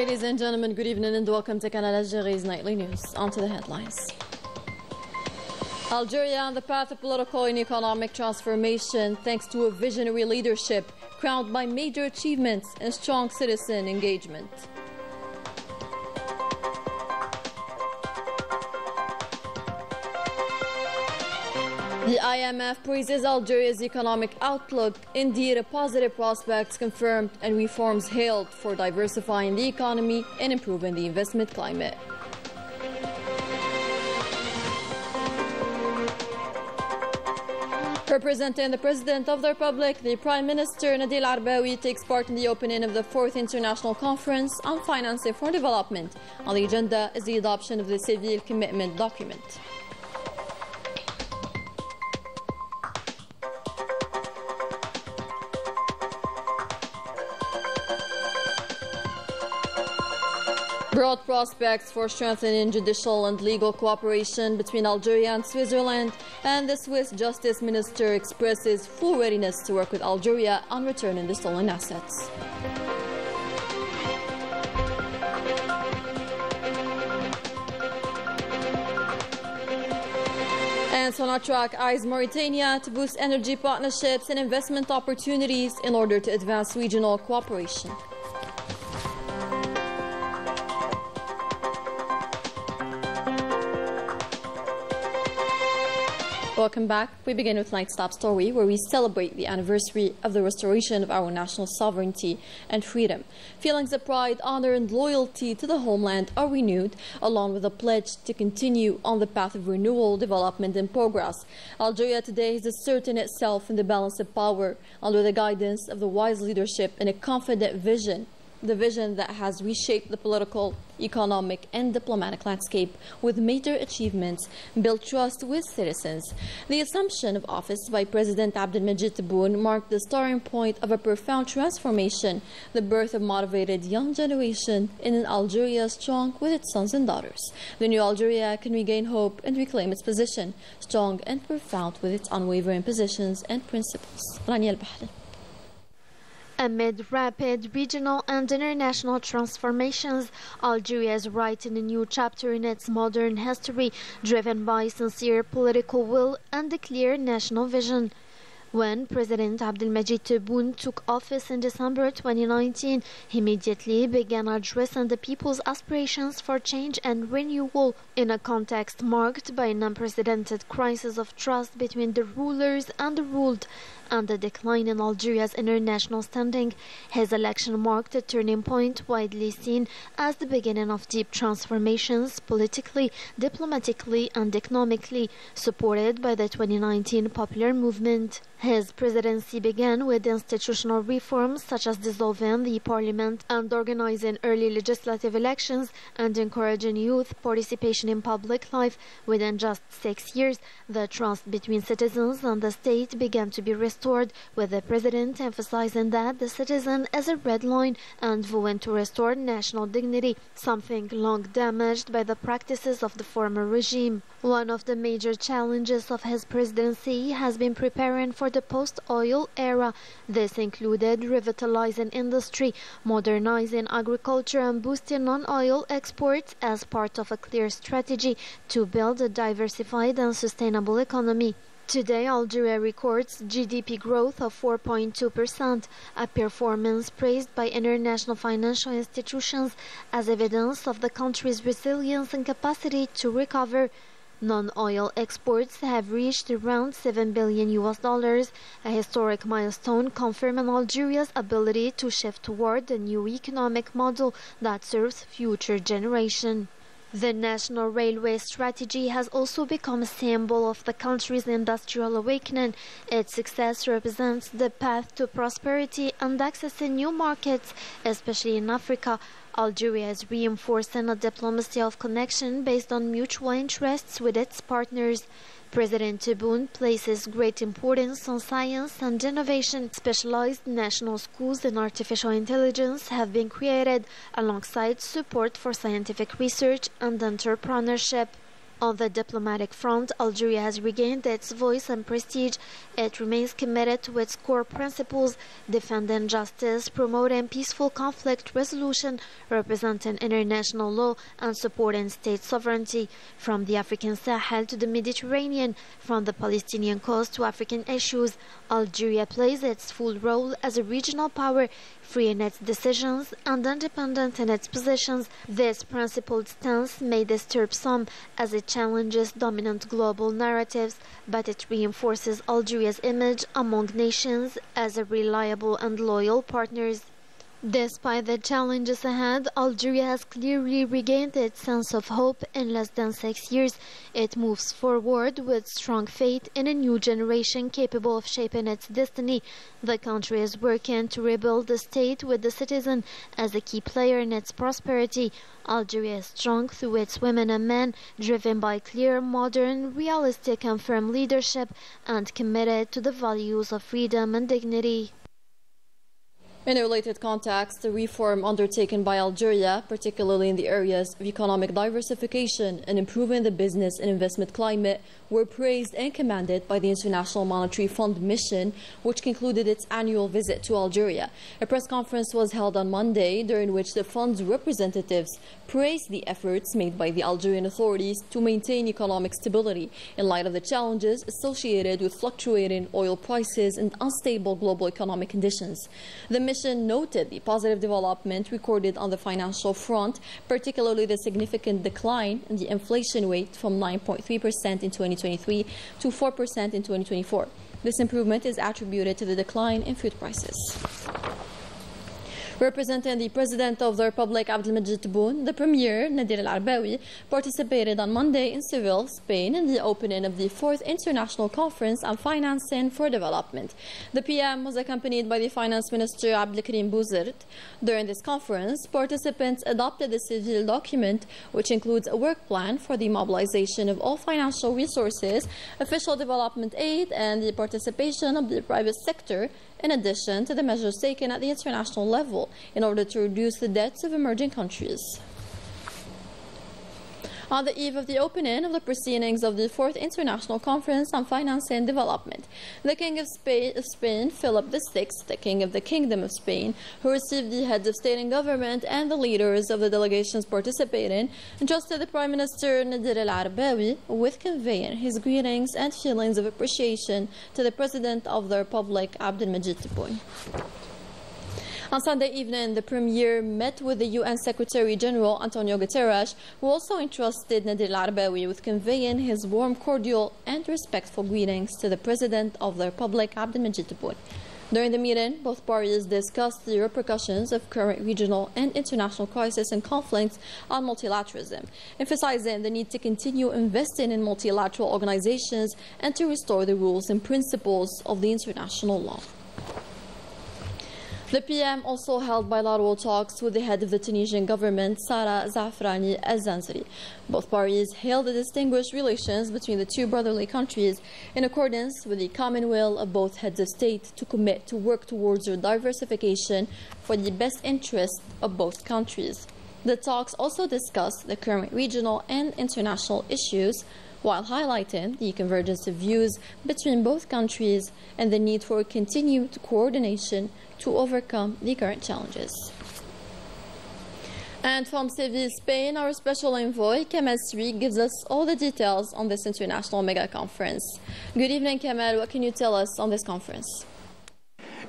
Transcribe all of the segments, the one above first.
Ladies and gentlemen, good evening and welcome to Canal Algérie's nightly news. On to the headlines. Algeria on the path of political and economic transformation thanks to a visionary leadership crowned by major achievements and strong citizen engagement. The IMF praises Algeria's economic outlook. Indeed, a positive prospects confirmed and reforms hailed for diversifying the economy and improving the investment climate. Representing the President of the Republic, the Prime Minister Nadil Arbawi takes part in the opening of the 4th International Conference on Financing for Development. On the agenda is the adoption of the Seville Commitment document. Broad prospects for strengthening judicial and legal cooperation between Algeria and Switzerland, and the Swiss Justice Minister expresses full readiness to work with Algeria on returning the stolen assets. And Sonatrach eyes Mauritania to boost energy partnerships and investment opportunities in order to advance regional cooperation. Welcome back. We begin with tonight's top story, where we celebrate the anniversary of the restoration of our national sovereignty and freedom. Feelings of pride, honor, and loyalty to the homeland are renewed, along with a pledge to continue on the path of renewal, development, and progress. Algeria today is asserting itself in the balance of power under the guidance of the wise leadership and a confident vision. The vision that has reshaped the political, economic, and diplomatic landscape with major achievements, built trust with citizens. The assumption of office by President Abdelmajid Tebboune marked the starting point of a profound transformation, the birth of motivated young generation in an Algeria strong with its sons and daughters. The new Algeria can regain hope and reclaim its position, strong and profound with its unwavering positions and principles. Rania Al-Bahri. Amid rapid regional and international transformations, Algeria is writing a new chapter in its modern history, driven by sincere political will and a clear national vision. When President Abdelmajid Tebboune took office in December 2019, he immediately began addressing the people's aspirations for change and renewal in a context marked by an unprecedented crisis of trust between the rulers and the ruled, and the decline in Algeria's international standing. His election marked a turning point widely seen as the beginning of deep transformations politically, diplomatically, and economically, supported by the 2019 popular movement. His presidency began with institutional reforms such as dissolving the parliament and organizing early legislative elections and encouraging youth participation in public life. Within just 6 years, the trust between citizens and the state began to be restored, with the president emphasizing that the citizen is a red line and vowing to restore national dignity, something long damaged by the practices of the former regime. One of the major challenges of his presidency has been preparing for the post-oil era. This included revitalizing industry, modernizing agriculture, and boosting non-oil exports as part of a clear strategy to build a diversified and sustainable economy. Today, Algeria records GDP growth of 4.2%, a performance praised by international financial institutions as evidence of the country's resilience and capacity to recover. Non-oil exports have reached around $7 billion, a historic milestone confirming Algeria's ability to shift toward a new economic model that serves future generations. The national railway strategy has also become a symbol of the country's industrial awakening. Its success represents the path to prosperity and accessing new markets, especially in Africa. Algeria is reinforcing a diplomacy of connection based on mutual interests with its partners. President Tebboune places great importance on science and innovation. Specialized national schools in artificial intelligence have been created, alongside support for scientific research and entrepreneurship. On the diplomatic front, Algeria has regained its voice and prestige. It remains committed to its core principles, defending justice, promoting peaceful conflict resolution, representing international law, and supporting state sovereignty. From the African Sahel to the Mediterranean, from the Palestinian cause to African issues, Algeria plays its full role as a regional power, free in its decisions and independent in its positions. This principled stance may disturb some as it challenges dominant global narratives, but it reinforces Algeria's image among nations as a reliable and loyal partner. Despite the challenges ahead, Algeria has clearly regained its sense of hope in less than 6 years. It moves forward with strong faith in a new generation capable of shaping its destiny. The country is working to rebuild the state with the citizen as a key player in its prosperity. Algeria is strong through its women and men, driven by clear, modern, realistic and firm leadership, and committed to the values of freedom and dignity. In a related context, the reform undertaken by Algeria, particularly in the areas of economic diversification and improving the business and investment climate, were praised and commended by the International Monetary Fund mission, which concluded its annual visit to Algeria. A press conference was held on Monday, during which the fund's representatives praised the efforts made by the Algerian authorities to maintain economic stability in light of the challenges associated with fluctuating oil prices and unstable global economic conditions. The mission noted the positive development recorded on the financial front, particularly the significant decline in the inflation rate from 9.3% in 2023 to 4% in 2024. This improvement is attributed to the decline in food prices. Representing the President of the Republic, Abdelmajid Tebboune, the Premier, Nadir Al-Arbawi, participated on Monday in Seville, Spain, in the opening of the 4th International Conference on Financing for Development. The PM was accompanied by the Finance Minister, Abdelkarim Bouzid. During this conference, participants adopted a Seville document, which includes a work plan for the mobilization of all financial resources, official development aid, and the participation of the private sector, in addition to the measures taken at the international level in order to reduce the debts of emerging countries. On the eve of the opening of the proceedings of the 4th International Conference on Finance and Development, the King of Spain, Philip VI, the King of the Kingdom of Spain, who received the heads of state and government and the leaders of the delegations participating, entrusted the Prime Minister Nadir Al-Arbawi with conveying his greetings and feelings of appreciation to the President of the Republic, Abdelmajid Tebboune. On Sunday evening, the Premier met with the UN Secretary General Antonio Guterres, who also entrusted Nadir Al-Arbawi with conveying his warm, cordial and respectful greetings to the President of the Republic, Abdelmajid Tebboune. During the meeting, both parties discussed the repercussions of current regional and international crises and conflicts on multilateralism, emphasizing the need to continue investing in multilateral organizations and to restore the rules and principles of the international law. The PM also held bilateral talks with the head of the Tunisian government, Sara Zafrani al-Zanzari. Both parties hailed the distinguished relations between the two brotherly countries in accordance with the common will of both heads of state to commit to work towards their diversification for the best interest of both countries. The talks also discussed the current regional and international issues, while highlighting the convergence of views between both countries and the need for continued coordination to overcome the current challenges. And from Seville, Spain, our special envoy, Kamal Sri, gives us all the details on this international mega conference. Good evening, Kamal. What can you tell us on this conference?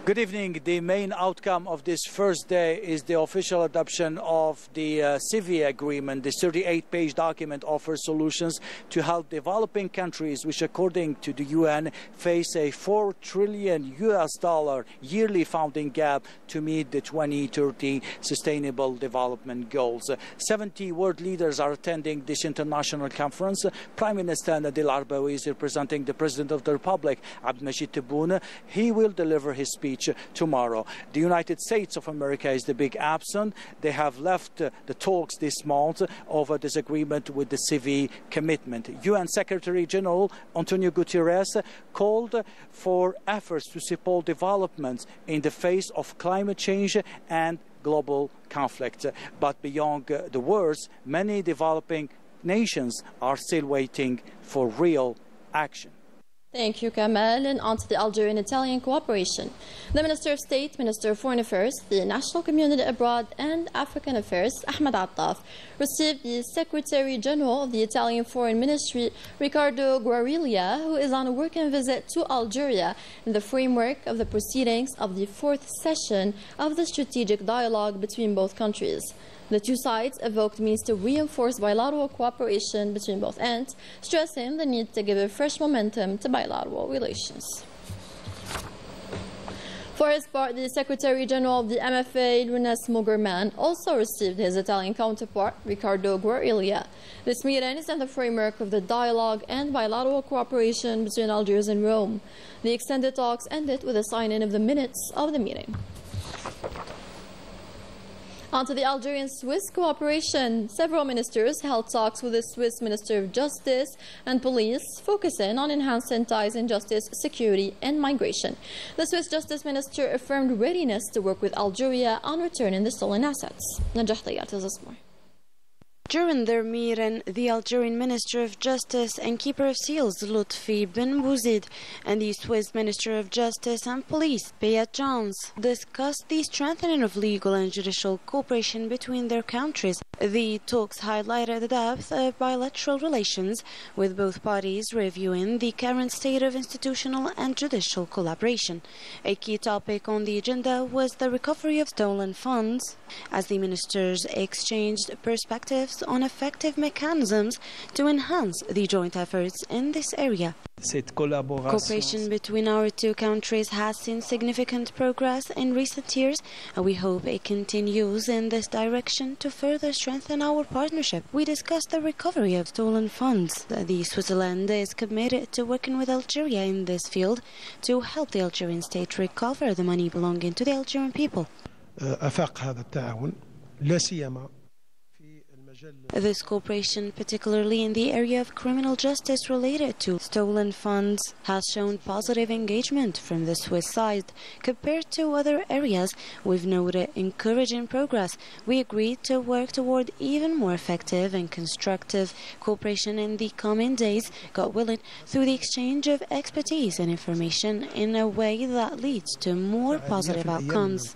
Good evening. The main outcome of this first day is the official adoption of the Seville Agreement. This 38-page document offers solutions to help developing countries, which according to the UN face a $4 trillion yearly funding gap to meet the 2030 Sustainable Development Goals. 70 world leaders are attending this international conference. Prime Minister Nadir Al-Arbawi is representing the President of the Republic, Abdelmajid Tebboune. He will deliver his speech tomorrow. The United States of America is the big absent. They have left the talks this month over this agreement with the Seville commitment. UN Secretary General Antonio Guterres called for efforts to support developments in the face of climate change and global conflict. But beyond the words, many developing nations are still waiting for real action. Thank you, Kamal. And on to the Algerian-Italian cooperation. The Minister of State, Minister of Foreign Affairs, the National Community Abroad and African Affairs, Ahmed Attaf, received the Secretary General of the Italian Foreign Ministry, Riccardo Guariglia, who is on a working visit to Algeria in the framework of the proceedings of the 4th session of the strategic dialogue between both countries. The two sides evoked means to reinforce bilateral cooperation between both ends, stressing the need to give a fresh momentum to bilateral relations. For his part, the Secretary General of the MFA, Lounes Mugerman, also received his Italian counterpart, Riccardo Guariglia. This meeting is in the framework of the dialogue and bilateral cooperation between Algiers and Rome. The extended talks ended with the signing of the minutes of the meeting. On to the Algerian-Swiss cooperation. Several ministers held talks with the Swiss Minister of Justice and Police, focusing on enhancing ties in justice, security and migration. The Swiss Justice Minister affirmed readiness to work with Algeria on returning the stolen assets. Najah Tayat tells us more. During their meeting, the Algerian Minister of Justice and Keeper of Seals, Lutfi Ben Bouzid, and the Swiss Minister of Justice and Police, Beat Jones, discussed the strengthening of legal and judicial cooperation between their countries. The talks highlighted the depth of bilateral relations, with both parties reviewing the current state of institutional and judicial collaboration. A key topic on the agenda was the recovery of stolen funds, as the ministers exchanged perspectives on effective mechanisms to enhance the joint efforts in this area. Cooperation between our two countries has seen significant progress in recent years, and we hope it continues in this direction to further strengthen our partnership. We discussed the recovery of stolen funds. The Switzerland is committed to working with Algeria in this field to help the Algerian state recover the money belonging to the Algerian people. This cooperation, particularly in the area of criminal justice related to stolen funds, has shown positive engagement from the Swiss side. Compared to other areas, we've noted encouraging progress. We agreed to work toward even more effective and constructive cooperation in the coming days, God willing, through the exchange of expertise and information in a way that leads to more positive outcomes.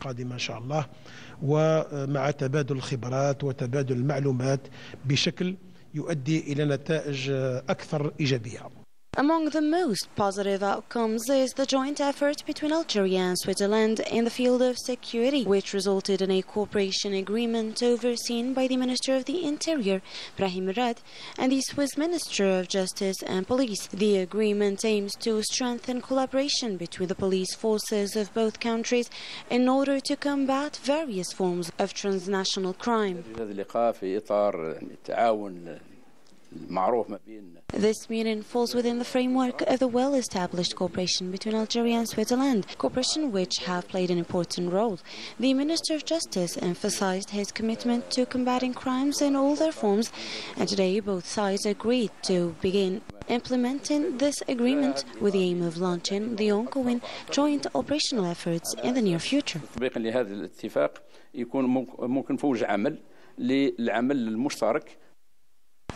ومع تبادل الخبرات وتبادل المعلومات بشكل يؤدي إلى نتائج أكثر إيجابية. Among the most positive outcomes is the joint effort between Algeria and Switzerland in the field of security, which resulted in a cooperation agreement overseen by the Minister of the Interior, Brahim Rad, and the Swiss Minister of Justice and Police. The agreement aims to strengthen collaboration between the police forces of both countries in order to combat various forms of transnational crime. This meeting falls within the framework of the well-established cooperation between Algeria and Switzerland, cooperation which have played an important role. The Minister of Justice emphasized his commitment to combating crimes in all their forms, and today both sides agreed to begin implementing this agreement with the aim of launching the ongoing joint operational efforts in the near future.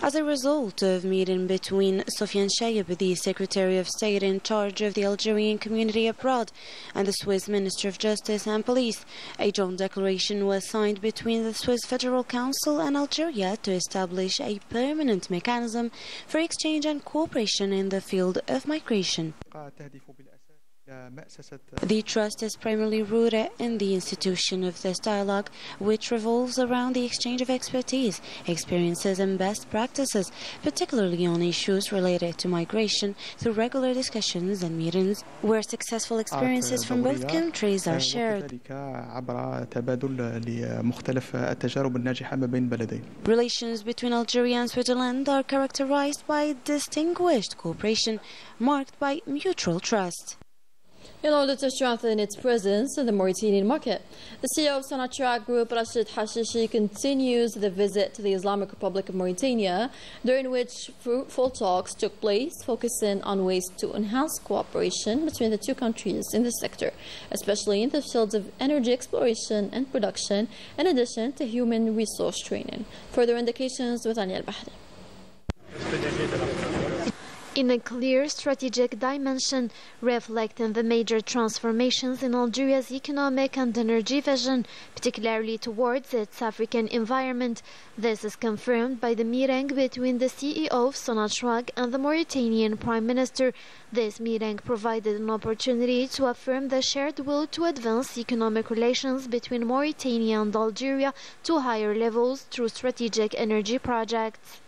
As a result of meeting between Sofiane Chayeb, the Secretary of State in charge of the Algerian community abroad, and the Swiss Minister of Justice and Police, a joint declaration was signed between the Swiss Federal Council and Algeria to establish a permanent mechanism for exchange and cooperation in the field of migration. The trust is primarily rooted in the institution of this dialogue, which revolves around the exchange of expertise, experiences and best practices, particularly on issues related to migration, through regular discussions and meetings where successful experiences from both countries are shared. Relations between Algeria and Switzerland are characterized by distinguished cooperation marked by mutual trust. In order to strengthen its presence in the Mauritanian market, the CEO of Sonatrach Group, Rashid Hashishi, continues the visit to the Islamic Republic of Mauritania, during which fruitful talks took place, focusing on ways to enhance cooperation between the two countries in this sector, especially in the fields of energy exploration and production, in addition to human resource training. Further indications with Aniel Bahri. in a clear strategic dimension, reflecting the major transformations in Algeria's economic and energy vision, particularly towards its African environment. This is confirmed by the meeting between the CEO of Sonatrach and the Mauritanian Prime Minister. This meeting provided an opportunity to affirm the shared will to advance economic relations between Mauritania and Algeria to higher levels through strategic energy projects.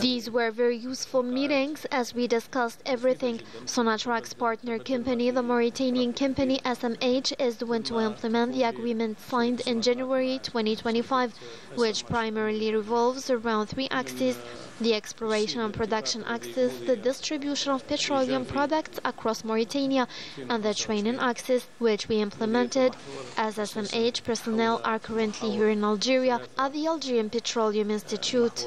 These were very useful meetings as we discussed everything. Sonatrach's partner company, the Mauritanian company SMH, is the one to implement the agreement signed in January 2025, which primarily revolves around three axes: the exploration and production axis, the distribution of petroleum products across Mauritania, and the training axis, which we implemented as SMH personnel are currently here in Algeria at the Algerian Petroleum Institute.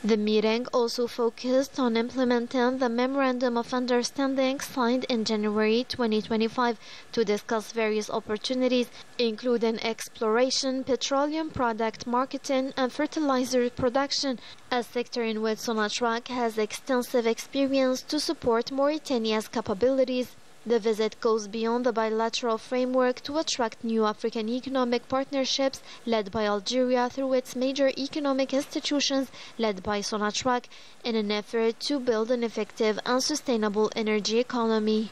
The meeting also focused on implementing the Memorandum of Understanding signed in January 2025 to discuss various opportunities, including exploration, petroleum product marketing, and fertilizer production, a sector in which Sonatrach has extensive experience to support Mauritania's capabilities. The visit goes beyond the bilateral framework to attract new African economic partnerships led by Algeria through its major economic institutions led by Sonatrach in an effort to build an effective and sustainable energy economy.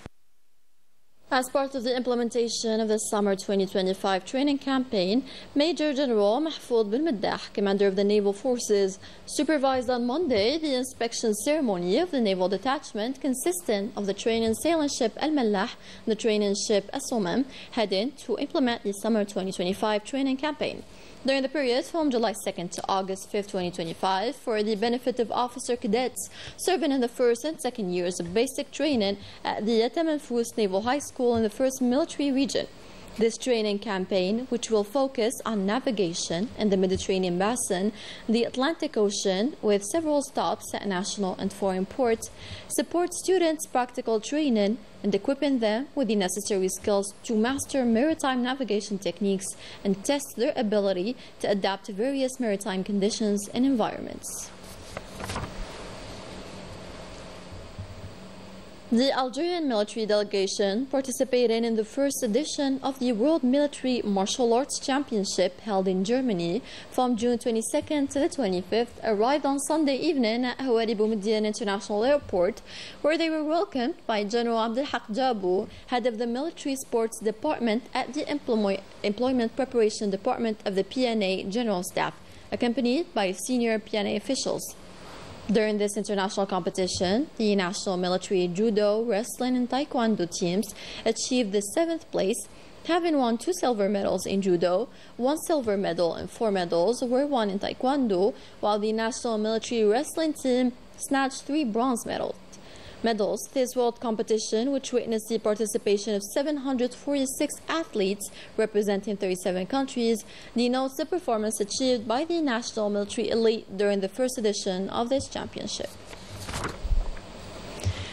As part of the implementation of the summer 2025 training campaign, Major General Mahfoud bin Meddah, commander of the Naval Forces, supervised on Monday the inspection ceremony of the naval detachment consisting of the training sailing ship Al Mallah and the training ship As-Somam, heading to implement the summer 2025 training campaign. During the period from July 2nd to August 5th, 2025, for the benefit of officer cadets serving in the first and second years of basic training at the Yatam Naval High School in the 1st Military Region. This training campaign, which will focus on navigation in the Mediterranean Basin, the Atlantic Ocean, with several stops at national and foreign ports, supports students' practical training and equipping them with the necessary skills to master maritime navigation techniques and test their ability to adapt to various maritime conditions and environments. The Algerian military delegation participating in the first edition of the World Military Martial Arts Championship held in Germany from June 22nd to the 25th arrived on Sunday evening at Hawari Boumediene International Airport, where they were welcomed by General Abdelhak Jabou, head of the Military Sports Department at the Employment Preparation Department of the PNA General Staff, accompanied by senior PNA officials. During this international competition, the national military judo, wrestling, and taekwondo teams achieved the 7th place, having won 2 silver medals in judo, 1 silver medal and 4 medals were won in taekwondo, while the national military wrestling team snatched 3 bronze medals. This world competition, which witnessed the participation of 746 athletes representing 37 countries, denotes the performance achieved by the national military elite during the first edition of this championship.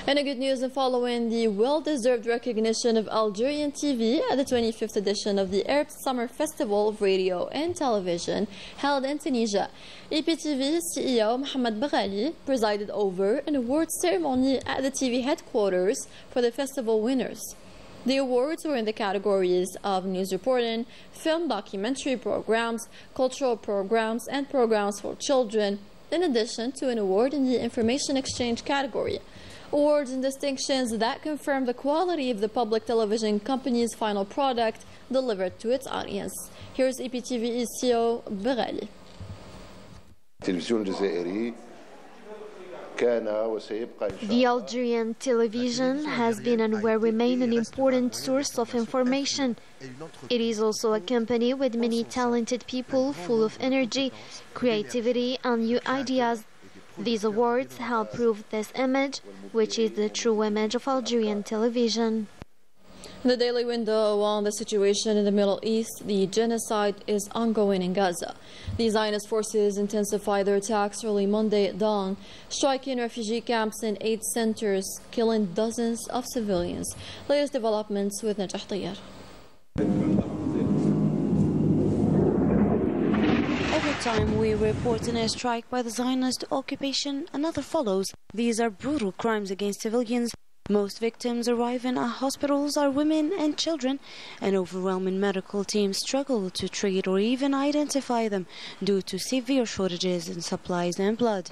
And a good news following the well-deserved recognition of Algerian TV at the 25th edition of the Arab Summer Festival of Radio and Television held in Tunisia. EPTV CEO Mohamed Baghali presided over an awards ceremony at the TV headquarters for the festival winners. The awards were in the categories of news reporting, film documentary programs, cultural programs, and programs for children, in addition to an award in the information exchange category. Awards and distinctions that confirm the quality of the public television company's final product delivered to its audience. Here's EPTV CEO Baghali. The Algerian television has been and will remain an important source of information. It is also a company with many talented people full of energy, creativity, and new ideas. These awards help prove this image, which is the true image of Algerian television. The Daily Window on the situation in the Middle East: the genocide is ongoing in Gaza. The Zionist forces intensified their attacks early Monday at dawn, striking refugee camps in 8 centers, killing dozens of civilians. Latest developments with Najah Tayyar. Over time we report an airstrike by the Zionist occupation, another follows. These are brutal crimes against civilians. Most victims arriving at hospitals are women and children. An overwhelming medical team struggle to treat or even identify them due to severe shortages in supplies and blood.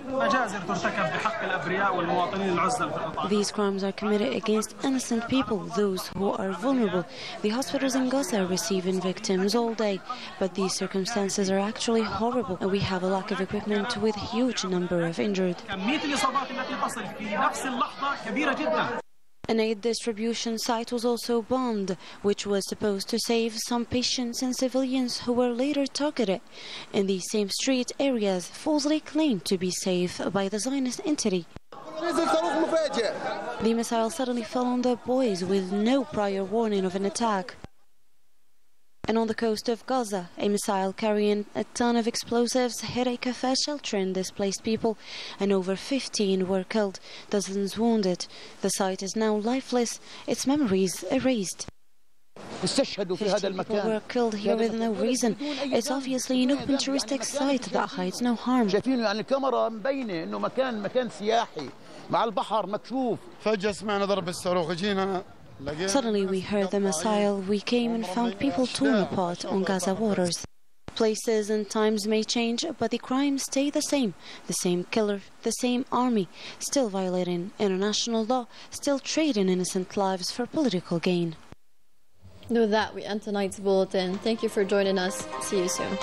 These crimes are committed against innocent people, those who are vulnerable. The hospitals in Gaza are receiving victims all day, but these circumstances are actually horrible, and we have a lack of equipment with a huge number of injured. An aid distribution site was also bombed, which was supposed to save some patients and civilians who were later targeted in these same street areas falsely claimed to be safe by the Zionist entity. The missile suddenly fell on the boys with no prior warning of an attack. And on the coast of Gaza, a missile carrying a ton of explosives hit a cafe sheltering displaced people, and over 15 were killed, dozens wounded. The site is now lifeless, its memories erased. 50 people were killed here with no reason. It's obviously an open touristic site that hides no harm. Suddenly we heard the missile. We came and found people torn apart on Gaza waters. Places and times may change, but the crimes stay the same. The same killer, the same army, still violating international law, still trading innocent lives for political gain. With that, we end tonight's bulletin. Thank you for joining us. See you soon.